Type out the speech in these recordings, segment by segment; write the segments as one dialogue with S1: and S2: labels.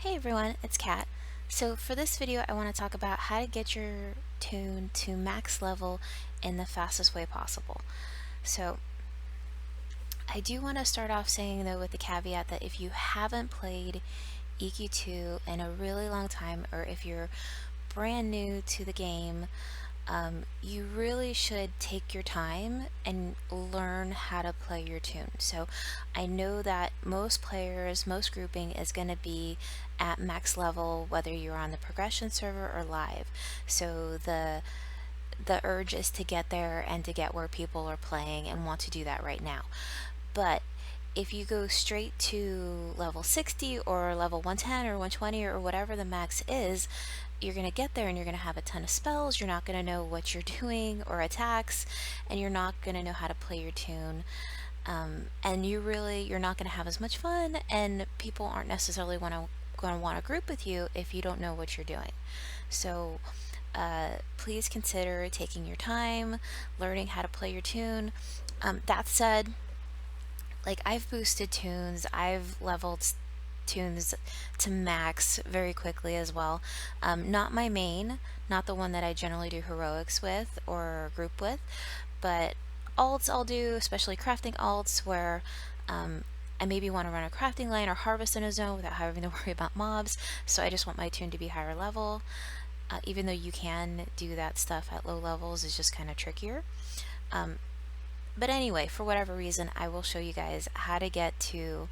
S1: Hey everyone, it's Kat. So for this video I want to talk about how to get your tune to max level in the fastest way possible. So I do want to start off saying though with the caveat that if you haven't played EQ2 in a really long time, or if you're brand new to the game, you really should take your time and learn how to play your tune. So I know that most players, most grouping is going to be at max level, whether you're on the progression server or live. So the urge is to get there and to get where people are playing and want to do that right now. But if you go straight to level 60 or level 110 or 120 or whatever the max is, you're going to get there and you're going to have a ton of spells. You're not going to know what you're doing or attacks, and you're not going to know how to play your tune. And you're not going to have as much fun, and people aren't necessarily going to want to group with you if you don't know what you're doing. So please consider taking your time, learning how to play your tune. That said, like I've boosted tunes, I've leveled tunes to max very quickly as well. Not my main, not the one that I generally do heroics with or group with, but alts I'll do, especially crafting alts where I maybe want to run a crafting line or harvest in a zone without having to worry about mobs, so I just want my tune to be higher level. Even though you can do that stuff at low levels, is just kind of trickier. But anyway, for whatever reason, I will show you guys how to get to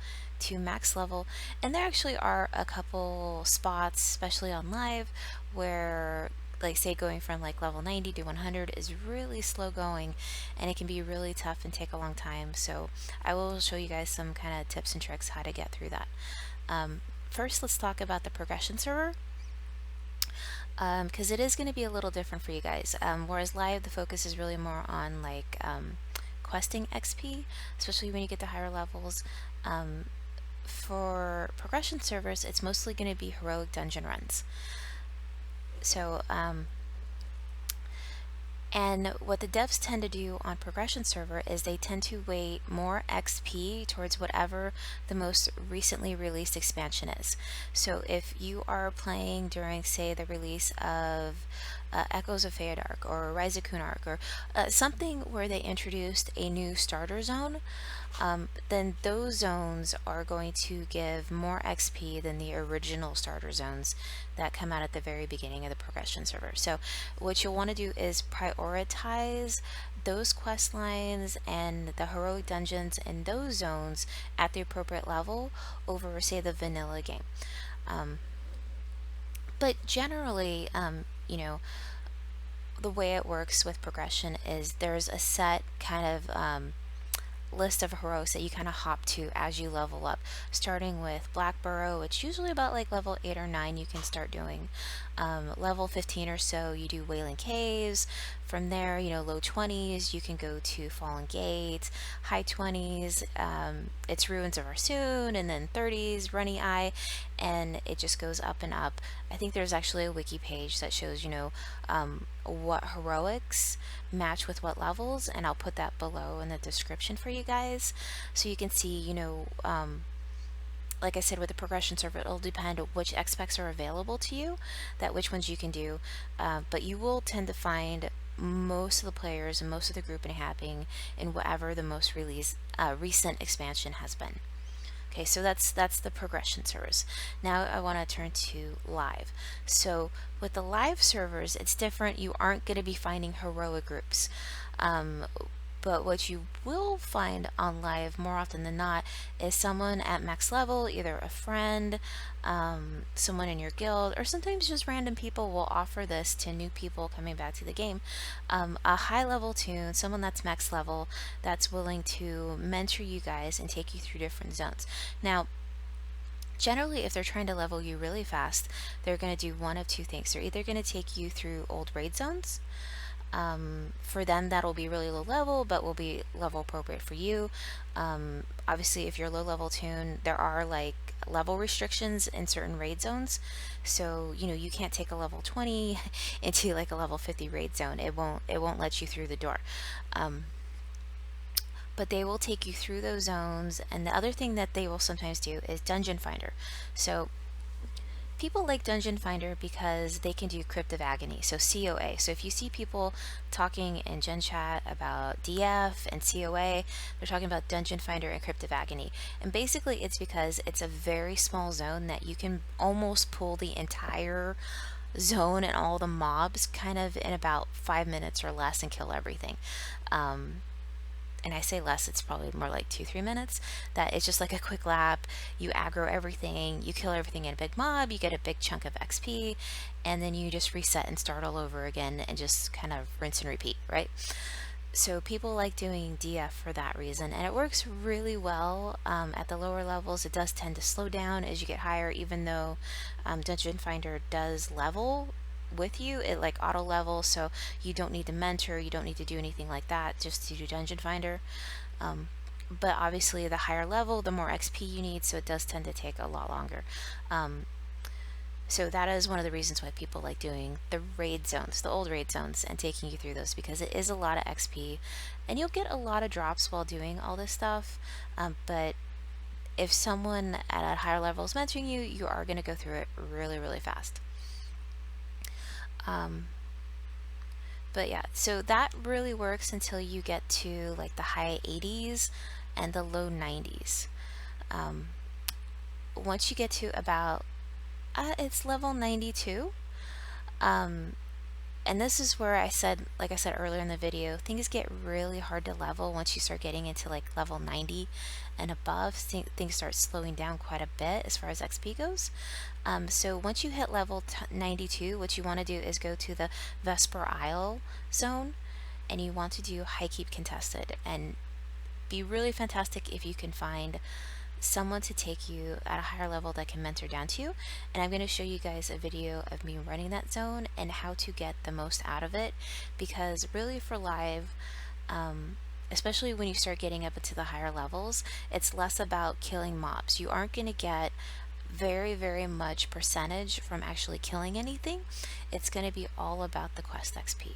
S1: max level. And there actually are a couple spots, especially on live, where like say going from like level 90 to 100 is really slow going, and it can be really tough and take a long time. So I will show you guys some kind of tips and tricks how to get through that. First, let's talk about the progression server, because it is going to be a little different for you guys. Whereas live, the focus is really more on like questing XP, especially when you get to higher levels. For progression servers, it's mostly going to be heroic dungeon runs. So, and what the devs tend to do on progression server is they tend to weight more XP towards whatever the most recently released expansion is. So if you are playing during, say, the release of Echoes of Feodark or Rise of Kunark, or something where they introduced a new starter zone, then those zones are going to give more XP than the original starter zones that come out at the very beginning of the progression server. So what you'll want to do is prioritize those quest lines and the heroic dungeons in those zones at the appropriate level over, say, the vanilla game. But generally, you know, the way it works with progression is there's a set kind of list of heroics that you kind of hop to as you level up, starting with Blackburrow, which usually about like level 8 or 9 you can start doing. Level 15 or so you do Wailing Caves. From there, low 20s you can go to Fallen Gates, high 20s it's Ruins of Arsoon, and then 30s Runny Eye, and it just goes up and up. I think there's actually a wiki page that shows what heroics match with what levels, and I'll put that below in the description for you guys so you can see, like I said, with the progression server, it'll depend on which XSpecs are available to you, that which ones you can do, but you will tend to find most of the players and most of the grouping happening in whatever the most recent expansion has been. Okay, so that's the progression servers. Now I want to turn to live. So with the live servers, it's different. You aren't going to be finding heroic groups. But what you will find on live more often than not is someone at max level, either a friend, someone in your guild, or sometimes just random people will offer this to new people coming back to the game. A high level tune, someone that's max level, that's willing to mentor you guys and take you through different zones. Now, generally, if they're trying to level you really fast, they're going to do one of two things. They're either going to take you through old raid zones. For them, that'll be really low level, but will be level appropriate for you. Obviously, if you're low level tune, there are like level restrictions in certain raid zones. So, you can't take a level 20 into like a level 50 raid zone. It won't let you through the door. But they will take you through those zones. And the other thing that they will sometimes do is Dungeon Finder. So people like Dungeon Finder because they can do Crypt of Agony, so COA. So if you see people talking in Gen Chat about DF and COA, they're talking about Dungeon Finder and Crypt of Agony. And basically it's because it's a very small zone that you can almost pull the entire zone and all the mobs kind of in about 5 minutes or less and kill everything. And I say less, it's probably more like 2-3 minutes. That it's just like a quick lap. You aggro everything, you kill everything in a big mob, you get a big chunk of XP, and then you just reset and start all over again and just kind of rinse and repeat, right? So people like doing DF for that reason, and it works really well at the lower levels. It does tend to slow down as you get higher, even though Dungeon Finder does level with you. It like auto level, so you don't need to mentor, you don't need to do anything like that just to do Dungeon Finder. But obviously the higher level, the more XP you need, so it does tend to take a lot longer. So that is one of the reasons why people like doing the raid zones, the old raid zones, and taking you through those, because it is a lot of XP and you'll get a lot of drops while doing all this stuff. But if someone at a higher level is mentoring you, you are going to go through it really, really fast. But yeah, so that really works until you get to like the high 80s and the low 90s. Once you get to about, it's level 92, and this is where I said, like I said earlier in the video, things get really hard to level once you start getting into like level 90 and above. Things start slowing down quite a bit as far as XP goes. So once you hit level 92, what you want to do is go to the Vesper Isle zone, and you want to do High Keep Contested, and be really fantastic if you can find someone to take you at a higher level that can mentor down to you. And I'm going to show you guys a video of me running that zone and how to get the most out of it, because really for live, especially when you start getting up into the higher levels, it's less about killing mobs. You aren't going to get very, very much percentage from actually killing anything. It's going to be all about the quest XP.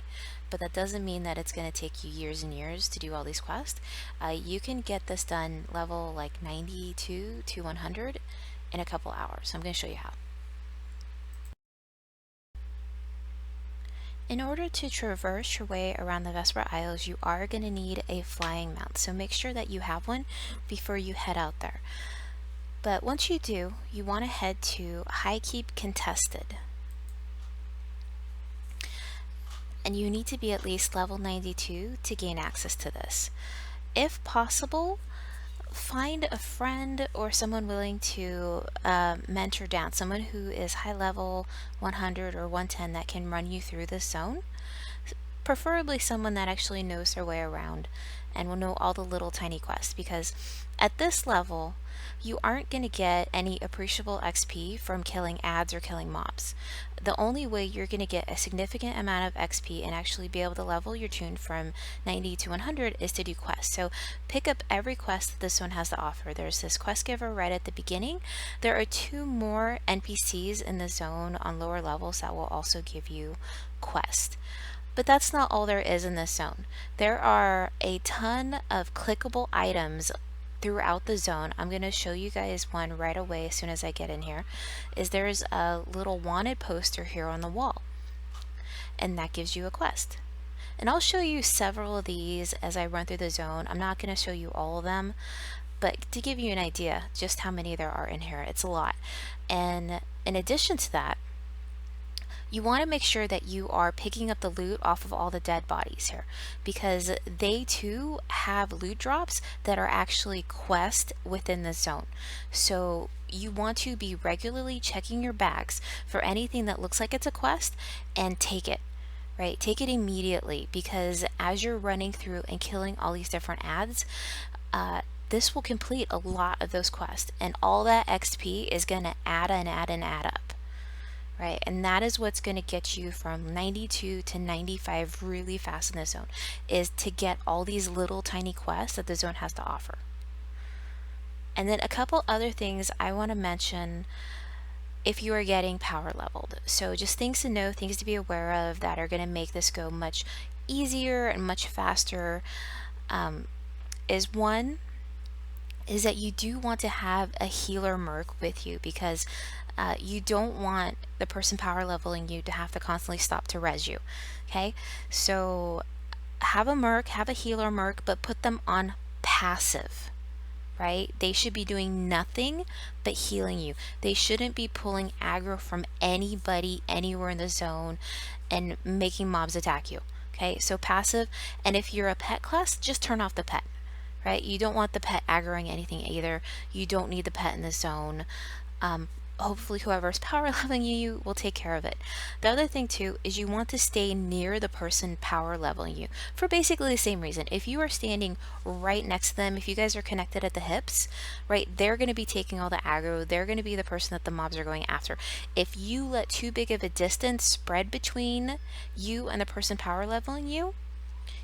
S1: But that doesn't mean that it's going to take you years and years to do all these quests. You can get this done level like 92 to 100 in a couple hours. So I'm going to show you how. In order to traverse your way around the Vesper Isles, you are going to need a flying mount. So make sure that you have one before you head out there. But once you do, you want to head to High Keep Contested. And you need to be at least level 92 to gain access to this. If possible, find a friend or someone willing to mentor down, someone who is high level 100 or 110 that can run you through this zone. Preferably someone that actually knows their way around and will know all the little tiny quests, because at this level you aren't going to get any appreciable XP from killing ads or killing mobs. The only way you're going to get a significant amount of XP and actually be able to level your toon from 90 to 100 is to do quests. So pick up every quest that this one has to offer. There's this quest giver right at the beginning. There are 2 more NPCs in the zone on lower levels that will also give you quests. But that's not all there is in this zone. There are a ton of clickable items throughout the zone. I'm going to show you guys one right away as soon as I get in here. There's a little wanted poster here on the wall, and that gives you a quest. And I'll show you several of these as I run through the zone. I'm not going to show you all of them, but to give you an idea just how many there are in here, it's a lot. And in addition to that, you want to make sure that you are picking up the loot off of all the dead bodies here, because they too have loot drops that are actually quests within the zone. So you want to be regularly checking your bags for anything that looks like it's a quest and take it. Right? Take it immediately, because as you're running through and killing all these different ads, this will complete a lot of those quests, and all that XP is going to add and add and add up. Right, and that is what's going to get you from 92 to 95 really fast in the zone, is to get all these little tiny quests that the zone has to offer. And then a couple other things I want to mention if you are getting power leveled. So just things to know, things to be aware of that are going to make this go much easier and much faster, is one, is that you do want to have a healer merc with you, because you don't want the person power leveling you to have to constantly stop to res you. Okay, so have a merc, have a healer merc, but put them on passive. Right? They should be doing nothing but healing you. They shouldn't be pulling aggro from anybody anywhere in the zone and making mobs attack you. Okay, so passive. And if you're a pet class, just turn off the pet. Right? You don't want the pet aggroing anything either. You don't need the pet in the zone. Hopefully whoever's power leveling you will take care of it. The other thing too is you want to stay near the person power leveling you for basically the same reason. If you are standing right next to them, if you guys are connected at the hips, right, they're going to be taking all the aggro. They're going to be the person that the mobs are going after. If you let too big of a distance spread between you and the person power leveling you,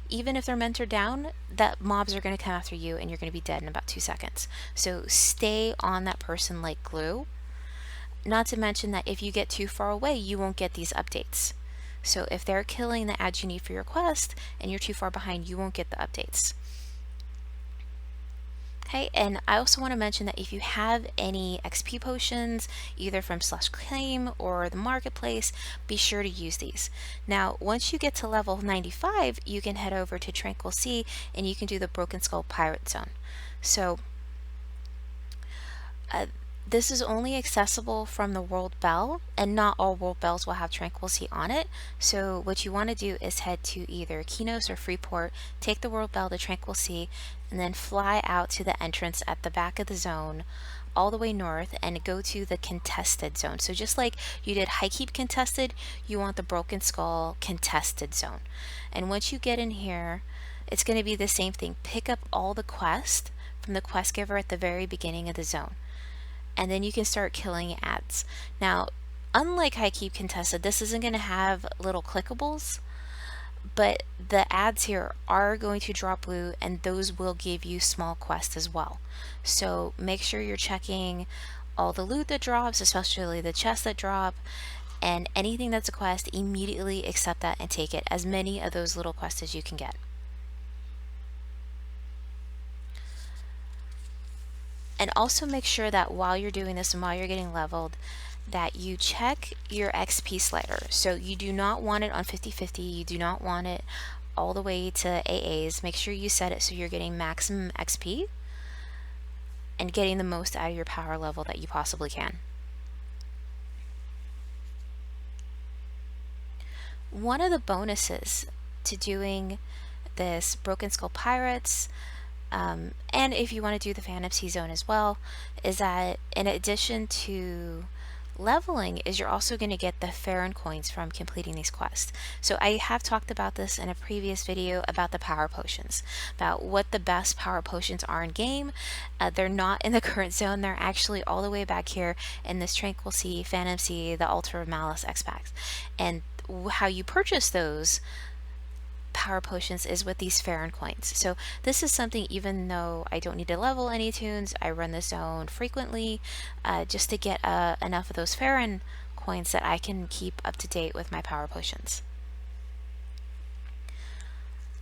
S1: even if they're mentored down, that mobs are going to come after you and you're going to be dead in about 2 seconds. So stay on that person like glue. Not to mention that if you get too far away, you won't get these updates. So if they're killing the ads you need for your quest and you're too far behind, you won't get the updates. Okay, and I also want to mention that if you have any XP potions, either from /claim or the marketplace, be sure to use these. Now, once you get to level 95, you can head over to Tranquil Sea and you can do the Broken Skull Pirate Zone. So, this is only accessible from the World Bell, and not all World Bells will have Tranquil Sea on it. So what you want to do is head to either Kinos or Freeport, take the World Bell to Tranquil Sea, and then fly out to the entrance at the back of the zone, all the way north, and go to the contested zone. So just like you did High Keep contested, you want the Broken Skull contested zone. And once you get in here, it's going to be the same thing. Pick up all the quest from the quest giver at the very beginning of the zone, and then you can start killing ads. Now, unlike High Keep Contested, this isn't going to have little clickables, but the ads here are going to drop blue, and those will give you small quests as well. So make sure you're checking all the loot that drops, especially the chests that drop, and anything that's a quest, immediately accept that and take it, as many of those little quests as you can get. And also make sure that while you're doing this and while you're getting leveled, that you check your XP slider. So you do not want it on 50/50, you do not want it all the way to AAs. Make sure you set it so you're getting maximum XP and getting the most out of your power level that you possibly can. One of the bonuses to doing this Broken Skull Pirates, and if you want to do the Phantom Sea Zone as well, is that in addition to leveling, is you're also going to get the Farron coins from completing these quests. So I have talked about this in a previous video about the power potions, about what the best power potions are in game. They're not in the current zone, they're actually all the way back here in this Tranquil Sea, Phantom Sea, the Altar of Malice X packs. And how you purchase those power potions is with these Farron coins. So this is something, even though I don't need to level any tunes, I run the zone frequently just to get enough of those Farron coins that I can keep up to date with my power potions.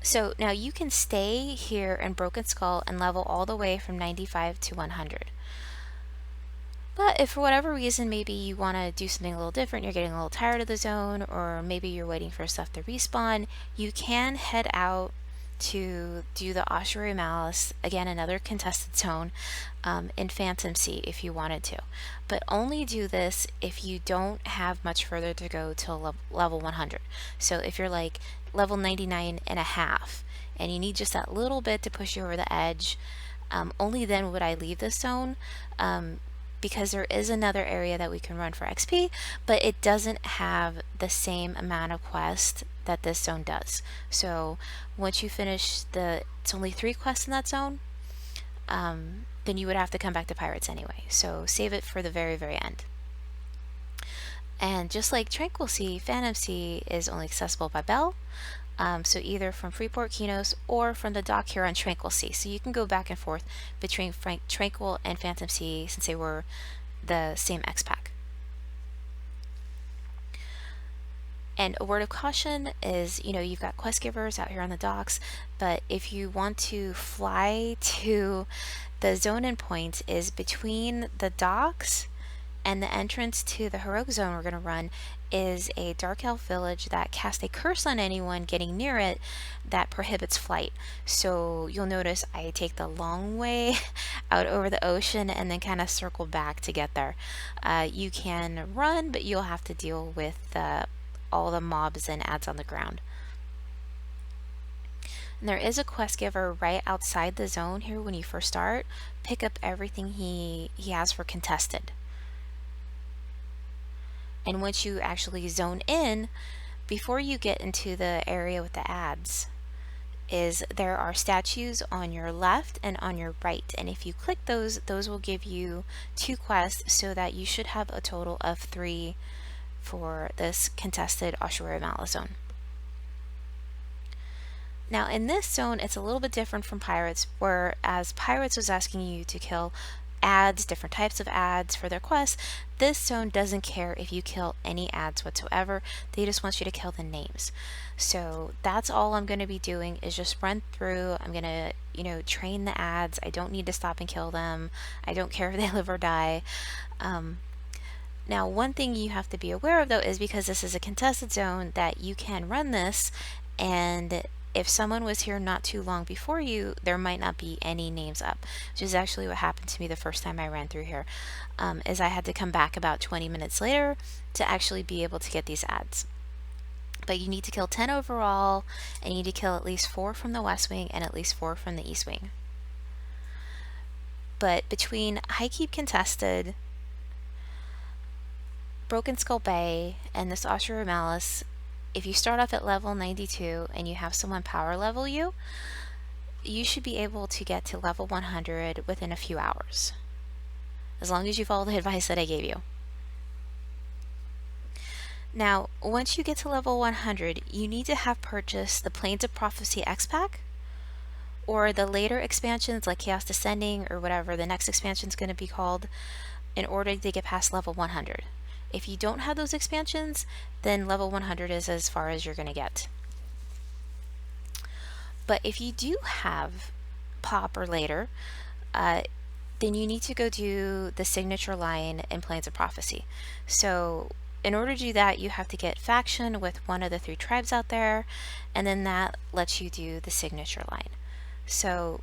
S1: So now you can stay here in Broken Skull and level all the way from 95 to 100. But if for whatever reason maybe you want to do something a little different, you're getting a little tired of the zone, or maybe you're waiting for stuff to respawn, you can head out to do the Ossuary Malice, again another contested zone, in Phantom Sea if you wanted to. But only do this if you don't have much further to go till level 100. So if you're like level 99 and a half and you need just that little bit to push you over the edge, only then would I leave this zone. Because there is another area that we can run for XP, but it doesn't have the same amount of quests that this zone does. So once you finish it's only 3 quests in that zone, then you would have to come back to Pirates anyway. So save it for the very, very end. And just like Tranquil Sea, Phantom Sea is only accessible by Bell. So either from Freeport Kinos or from the dock here on Tranquil Sea. So you can go back and forth between Tranquil and Phantom Sea since they were the same X-Pack. And a word of caution is, you've got quest givers out here on the docks, but if you want to fly to the zone endpoint is between the docks and the entrance to the heroic zone we're going to run is a dark elf village that casts a curse on anyone getting near it that prohibits flight. So you'll notice I take the long way out over the ocean and then kind of circle back to get there. You can run, but you'll have to deal with all the mobs and ads on the ground. And there is a quest giver right outside the zone here when you first start. Pick up everything he has for contested. And once you actually zone in, before you get into the area with the ads, there are statues on your left and on your right. And if you click those will give you 2 quests, so that you should have a total of 3 for this contested Ossuary Malice zone. Now in this zone, it's a little bit different from Pirates, whereas Pirates was asking you to kill ads, different types of ads for their quests. This zone doesn't care if you kill any ads whatsoever. They just want you to kill the names. So that's all I'm going to be doing, is just run through. I'm going to, train the ads. I don't need to stop and kill them. I don't care if they live or die. Now, one thing you have to be aware of, though, is because this is a contested zone, that you can run this, and if someone was here not too long before you, there might not be any names up, which is actually what happened to me the first time I ran through here, is I had to come back about 20 minutes later to actually be able to get these ads. But you need to kill 10 overall, and you need to kill at least 4 from the West Wing and at least 4 from the East Wing. But between High Keep Contested, Broken Skull Bay, and this Ossuary Malice, if you start off at level 92 and you have someone power level you, you should be able to get to level 100 within a few hours, as long as you follow the advice that I gave you. Now, once you get to level 100, you need to have purchased the Plains of Prophecy X-Pack, or the later expansions like Chaos Descending, or whatever the next expansion is going to be called, in order to get past level 100. If you don't have those expansions, then level 100 is as far as you're going to get. But if you do have Pop or later, then you need to go do the signature line in Plains of Prophecy. So in order to do that, you have to get faction with one of the 3 tribes out there, and then that lets you do the signature line. So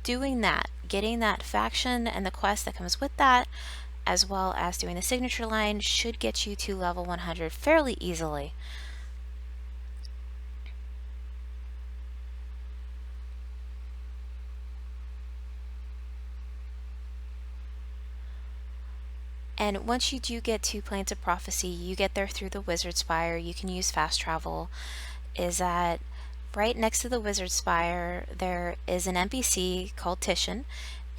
S1: doing that, getting that faction and the quest that comes with that, as well as doing the signature line, should get you to level 100 fairly easily. And once you do get to Plains of Prophecy, you get there through the Wizard Spire. You can use fast travel. Is that right next to the Wizard Spire, there is an NPC called Titian,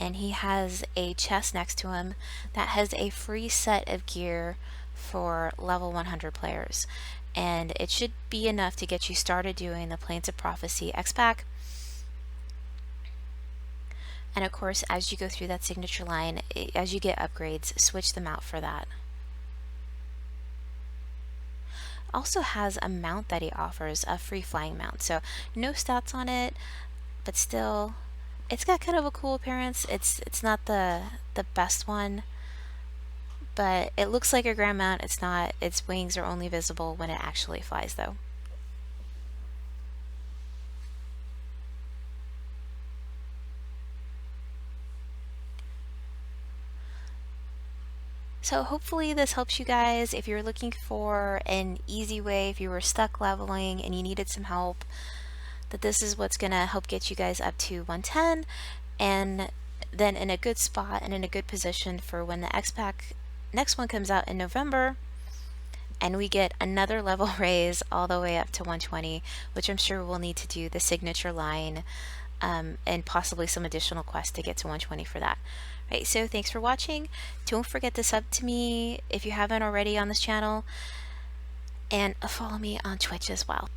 S1: and he has a chest next to him that has a free set of gear for level 100 players. And it should be enough to get you started doing the Plains of Prophecy X-Pack. And of course, as you go through that signature line, as you get upgrades, switch them out for that. Also has a mount that he offers, a free flying mount. So no stats on it, but still, it's got kind of a cool appearance. It's not the best one, but it looks like a ground mount. It's not. Its wings are only visible when it actually flies, though. So hopefully this helps you guys. If you're looking for an easy way, if you were stuck leveling and you needed some help, that this is what's going to help get you guys up to 110, and then in a good spot and in a good position for when the X-Pack next one comes out in November, and we get another level raise all the way up to 120, which I'm sure we'll need to do the signature line and possibly some additional quests to get to 120 for that. Right, so thanks for watching. Don't forget to sub to me if you haven't already on this channel, and follow me on Twitch as well.